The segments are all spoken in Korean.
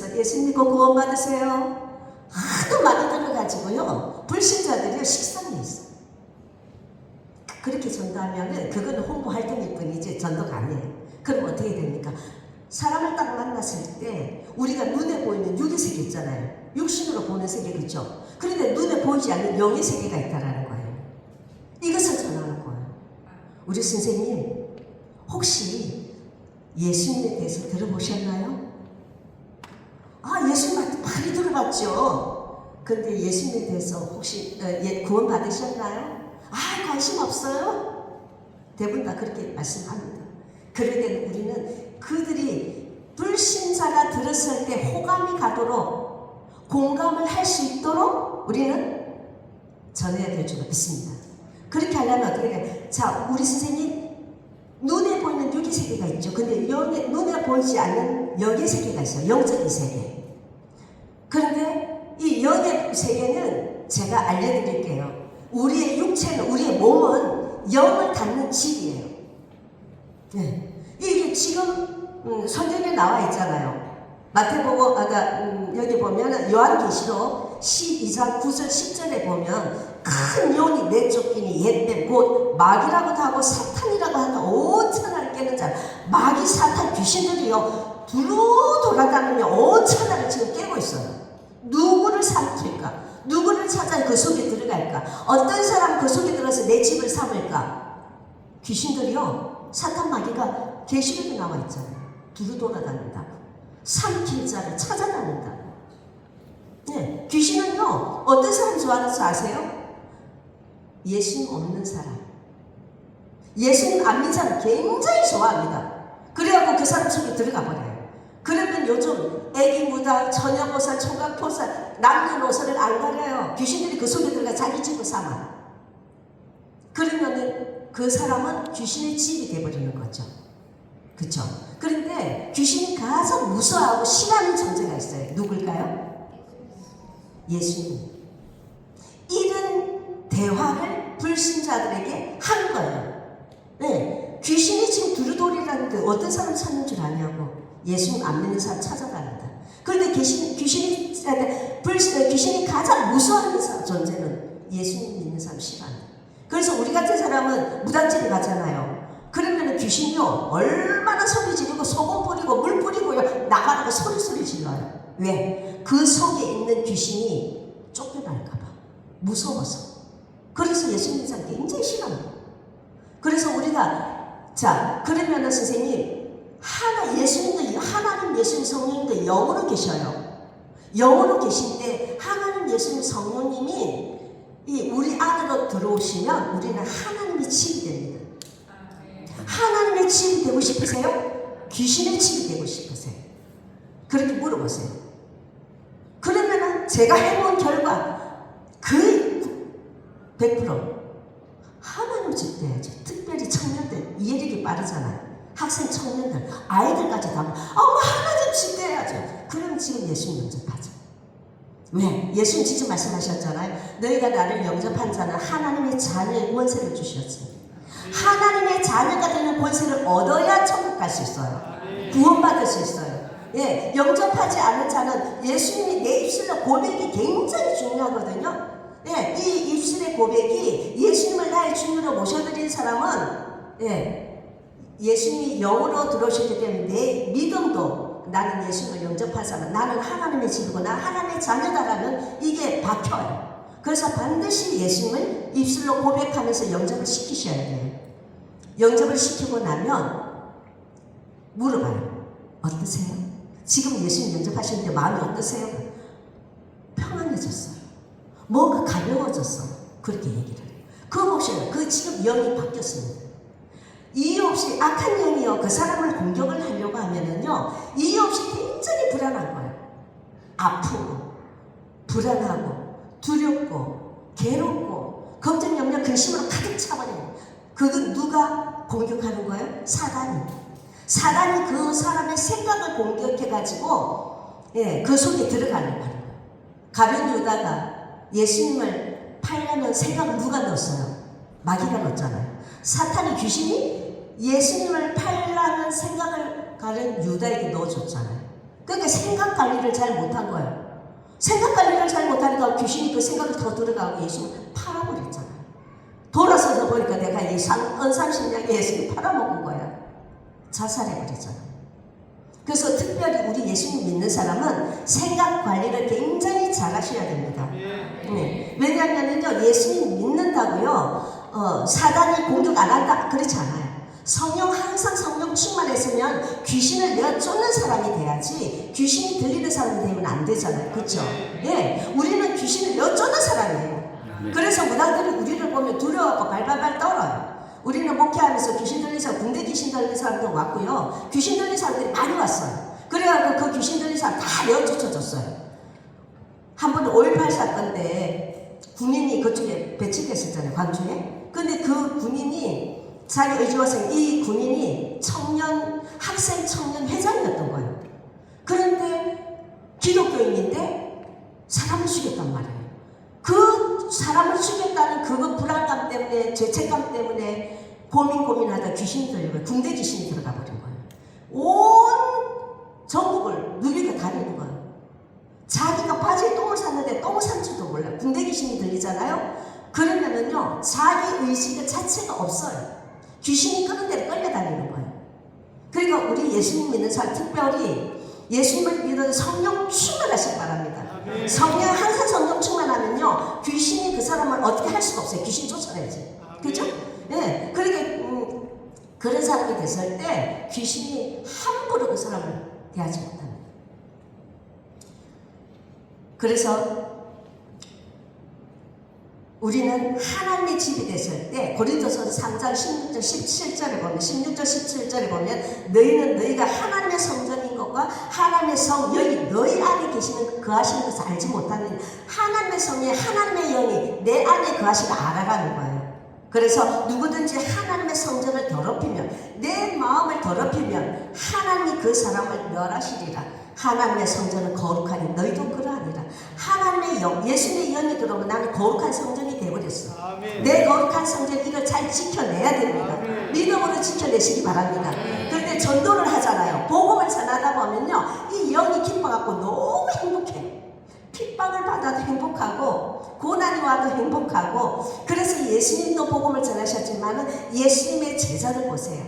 교회에서 예수님 믿고 구원 받으세요. 하도 많이 들어가지고요. 불신자들이 식상해 있어. 그렇게 전도하면은 그거는 홍보 활동일 뿐이지 전도가 아니에요. 그럼 어떻게 됩니까? 사람을 딱 만났을 때 우리가 눈에 보이는 육의 세계 있잖아요. 육신으로 보는 세계, 그렇죠? 그런데 눈에 보이지 않는 영의 세계가 있다라는 거예요. 이것을 전하는 거예요. 우리 선생님 혹시 예수님에 대해서 들어보셨나요? 아, 예수님 많이 들어봤죠. 근데 예수님에 대해서 혹시 구원 받으셨나요? 아, 관심 없어요? 대부분 다 그렇게 말씀합니다. 그럴 때는 우리는 그들이 불신자가 들었을 때 호감이 가도록 공감을 할 수 있도록 우리는 전해야 될 줄 믿습니다. 그렇게 하려면 어떻게 해요? 자, 우리 선생님 눈에 보이는 육의 세계가 있죠. 근데 눈에 보이지 않는 영의 세계가 있어요. 영적인 세계. 그런데 이 영의 세계는 제가 알려드릴게요. 우리의 육체는, 우리의 몸은 영을 닫는 집이에요. 네. 이게 지금 성경에 나와 있잖아요. 마태복음, 여기 보면 요한계시록 12장 9절 10절에 보면 큰 용이 내쫓기니 옛뱀 곧 마귀라고도 하고 사탄이라고 하는 5천을 깨는 자, 마귀 사탄 귀신들이요 두루 돌아다니며 5천을 지금 깨고 있어요. 누구를 삼킬까? 누구를 찾아 그 속에 들어갈까? 어떤 사람 그 속에 들어서 내 집을 삼을까? 귀신들이요, 사탄 마귀가 계시록에 나와 있잖아요. 두루 돌아다닌다. 삼킬 자를 찾아다닌다. 네, 귀신은요 어떤 사람 좋아하는 줄 아세요? 예수님 없는 사람, 예수님 안 믿는 사람 굉장히 좋아합니다. 그래갖고 그 사람 속에 들어가 버려요. 그러면 요즘 애기 무당, 처녀보살, 총각보살, 남녀노소를 안 가려요. 귀신들이 그 속에 들어가 자기 집을 삼아. 그러면은 그 사람은 귀신의 집이 돼버리는 거죠. 그쵸? 그런데 귀신이 가장 무서워하고 싫어하는 존재가 있어요. 누굴까요? 예수님. 이런 대화를 불신자들에게 한 거예요. 네, 귀신이 지금 두루돌이라는데 어떤 사람 찾는 줄 아냐고. 예수님 안 믿는 사람 찾아다닌다. 그런데 귀신이 가장 무서워하는 존재는 예수님 믿는 사람 싫어한다. 그래서 우리 같은 사람은 무당집에 가잖아요. 그러면 귀신이요 얼마나 소리 지르고 소금 뿌리고 물 뿌리고요 나가라고 소리 질러요. 왜? 그 속에 있는 귀신이 쫓겨날까봐 무서워서. 그래서 예수 믿는 사람 굉장히 싫어합니다. 그래서 우리가 자 그러면은 선생님 하나님 예수님 성령님도 영으로 계셔요. 영으로 계신데 하나님 예수님 성령님이 우리 안으로 들어오시면 우리는 하나님의 집이 됩니다. 하나님의 집이 되고 싶으세요? 귀신의 집이 되고 싶으세요? 그렇게 물어보세요. 그러면은 제가 해본 결과 거의 100% 하나님 집 돼야죠. 특별히 청년들 이해력이 빠르잖아요. 학생 청년들 아이들까지 다 엄마 하나님 집 돼야죠. 그럼 지금 예수님 영접하죠. 왜? 예수님 직접 말씀하셨잖아요. 너희가 나를 영접한 자는 하나님의 자녀의 권세를 주셨어요. 하나님의 자녀가 되는 권세를 얻어야 천국 갈 수 있어요. 구원받을 수 있어요. 예, 영접하지 않은 자는 예수님이 내 입술로 고백이 굉장히 중요하거든요. 예, 이 입술의 고백이 예수님을 나의 주님으로 모셔드린 사람은 예수님이 영으로 들어오셨기 때문에 내 믿음도 나는 예수님을 영접한 사람, 나는 하나님의 집이고 나 하나님의 자녀다라는 이게 박혀요. 그래서 반드시 예수님을 입술로 고백하면서 영접을 시키셔야 돼요. 영접을 시키고 나면 물어봐요. 어떠세요? 지금 예수님 영접하시는데 마음이 어떠세요? 평안해졌어요. 뭔가 가벼워졌어요. 그렇게 얘기를 해요. 그거 보셔요. 그 지금 영이 바뀌었습니다. 이유 없이 악한 영이요 그 사람을 공격을 하려고 하면은요 이유 없이 굉장히 불안한 거예요. 아프고 불안하고 두렵고 괴롭고 걱정 염려 근심으로 가득 차버려요. 그건 누가 공격하는 거예요? 사단이 그 사람의 생각을 공격해가지고 그 속에 들어가는 거예요. 가룟 유다가 예수님을 팔려는 생각을 누가 넣었어요? 마귀가 넣었잖아요. 사탄이 귀신이 예수님을 팔라는 생각을 가룟 유다에게 넣어줬잖아요. 그러니까 생각 관리를 잘 못한 거예요. 생각 관리를 잘 못하니까 귀신이 그 생각을 더 들어가고 예수님을 팔아버렸잖아요. 돌아서서 보니까 내가 은삼십냥에 예수님 팔아먹은 거야. 자살해버렸잖아. 그래서 특별히 우리 예수님 믿는 사람은 생각 관리를 굉장히 잘 하셔야 됩니다. 네. 왜냐하면요, 예수님 믿는다고요, 사단이 공격 안 한다 그렇지 않아요. 항상 성령 충만했으면 귀신을 내가 쫓는 사람이 돼야지 귀신이 들리는 사람이 되면 안 되잖아요. 그렇죠? 예, 우리는 귀신을 내가 쫓는 사람이에요. 그래서 무당들이 우리를 보면 두려워하고 발발발 떨어요. 우리는 목회하면서 귀신 들린 사람, 군대 귀신 들린 사람도 왔고요, 귀신 들린 사람들이 많이 왔어요. 그래가지고 그 귀신 들린 사람 다 내어 쫓아줬어요. 한 번은 5.18 사건 때 군인이 그쪽에 배치됐었잖아요, 광주에. 근데 그 군인이 자기 의지와서 이 군인이 학생 청년 회장이었던 거예요. 그런데 기독교인인데 사람을 죽였단 말이에요. 그 사람을 죽였다는 그거 불안감 때문에, 죄책감 때문에 고민하다 귀신이 들리고 군대 귀신이 들어가 버린 거예요. 온 전국을 누비고 다니는 거예요. 자기가 바지에 똥을 샀는데 똥을 산 줄도 몰라요. 군대 귀신이 들리잖아요. 그러면은요, 자기 의식 자체가 없어요. 귀신이 끄는 대로 끌려다니는 거예요. 그러니까 우리 예수님 믿는 사람, 특별히 예수님을 믿는 성령 충만하시기 바랍니다. 항상 성령 충만하면요, 귀신이 그 사람을 어떻게 할 수가 없어요. 귀신 쫓아내지. 그죠? 예. 그러니까 그런 사람이 됐을 때 귀신이 함부로 그 사람을 대하지 못합니다. 그래서 우리는 하나님의 집이 됐을 때 고린도서서 3장 16절 17절에 보면 16절 17절에 보면 너희는 너희가 하나님의 성전인 것과 하나님의 성 너희 안에 계시는 거하시는 것을 알지 못하는 하나님의 성에 하나님의 영이 내 안에 거하시는 알아가는 거예요. 그래서 누구든지 하나님의 성전을 더럽히면, 내 마음을 더럽히면 하나님이 그 사람을 멸하시리라. 하나님의 성전은 거룩하니 너희도 그러하니라. 하나님의 영, 예수님의 영이 들어오면 나는 거룩한 성전이 되어버렸어. 아멘. 내 거룩한 성전, 이걸 잘 지켜내야 됩니다. 아멘. 믿음으로 지켜내시기 바랍니다. 그런데 전도를 하잖아요. 복음을 전하다 보면요, 이 영이 기뻐갖고 너무 행복해. 핍박을 받아도 행복하고 고난이 와도 행복하고. 그래서 예수님도 복음을 전하셨지만은 예수님의 제자들 보세요.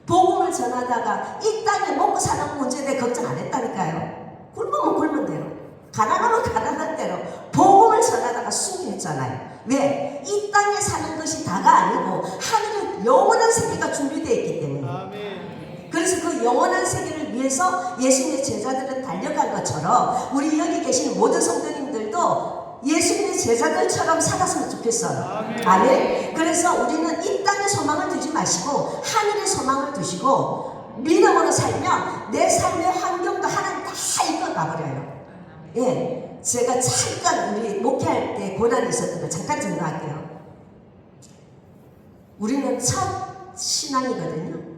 복음을 전하다가 이 땅에 먹고 사는 문제에 대해 걱정 안 했다니까요. 굶으면 굶은 대로, 가난하면 가난한 대로 복음을 전하다가 순교했잖아요. 왜? 이 땅에 사는 것이 다가 아니고 하늘에 영원한 세계가 준비되어 있기 때문에. 아멘. 그래서 그 영원한 세계를 위해서 예수님의 제자들은 달려간 것처럼 우리 여기 계신 모든 성도님들도 예수님의 제자들처럼 살았으면 좋겠어요. 아멘. 그래서 우리는 이 땅의 소망을 두지 마시고 하늘의 소망을 두시고 믿음으로 살면 내 삶의 환경도 하나님 다 이끌어 가버려요. 예, 제가 잠깐 우리 목회할 때 고난이 있었던 거 잠깐 전달할게요. 우리는 첫 신앙이거든요.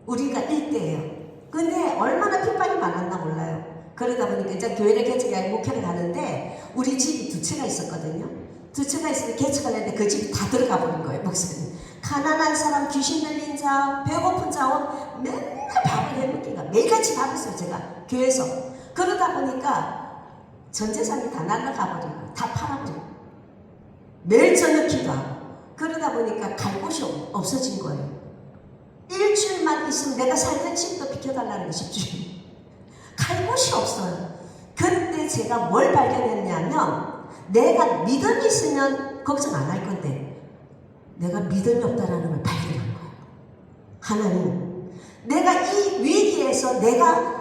우리가 1대예요. 근데 얼마나 핍박이 많았나 몰라요. 그러다 보니까 이제 교회를 개척해 목회를 가는데 우리 집이 2채가 있었거든요. 2채가 있으면 개척을 했는데 그 집이 다 들어가 버린 거예요, 목사님. 가난한 사람, 귀신 들린 자, 배고픈 자원, 맨날 밥을 해먹기가 매일같이 밥을 써요, 제가 교회에서. 그러다 보니까 전 재산이 다 날아가 버린 거예요. 다 팔아버리고 매일 저녁 기도하고. 그러다 보니까 갈 곳이 없어진 거예요. 일주일만 있으면 내가 살던 집도 비켜달라는 게 집주인. 갈 곳이 없어요. 그때 제가 뭘 발견했냐면, 내가 믿음이 있으면 걱정 안 할 건데 내가 믿음이 없다라는 걸 발견한 거예요. 하나님, 내가 이 위기에서 내가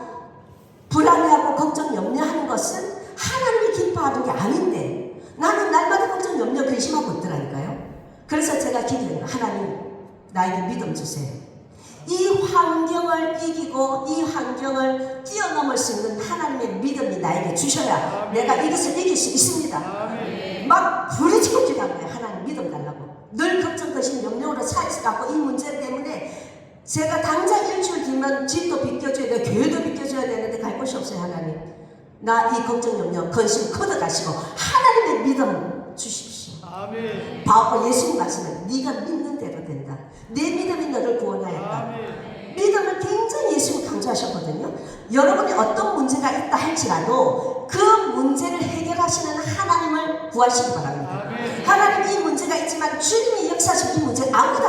불안해하고 걱정 염려하는 것은 하나님이 기뻐하는 게 아닌데 나는 날마다 걱정 염려 근심하고 있더라니까요. 그래서 제가 기도해요. 하나님, 나에게 믿음 주세요. 이 환경을 이기고 이 환경을 뛰어넘을 수 있는 하나님의 믿음이 나에게 주셔야 아멘. 내가 이것을 이길 수 있습니다. 아멘. 막 부르짖고 기도한 거예요. 하나님 믿음 달라고. 늘 걱정, 근심, 염려로 차있어갖고 이 문제 때문에 제가 당장 일주일 뒤면 집도 비켜줘야 돼, 교회도 비켜줘야 되는데 갈 곳이 없어요. 하나님, 나 이 걱정, 염려, 근심 걷어가시고 하나님의 믿음 주십시오. 아멘. 예수님 말씀은 네가 믿는 대로 된다. 내 믿음이 너를 구원하였다. 아멘. 믿음을 굉장히 예수님 강조하셨거든요. 여러분이 어떤 문제가 있다 할지라도 그 문제를 해결하시는 하나님을 구하시기 바랍니다. 하나님 이 문제가 있지만 주님이 역사하신 이 문제는 아무것도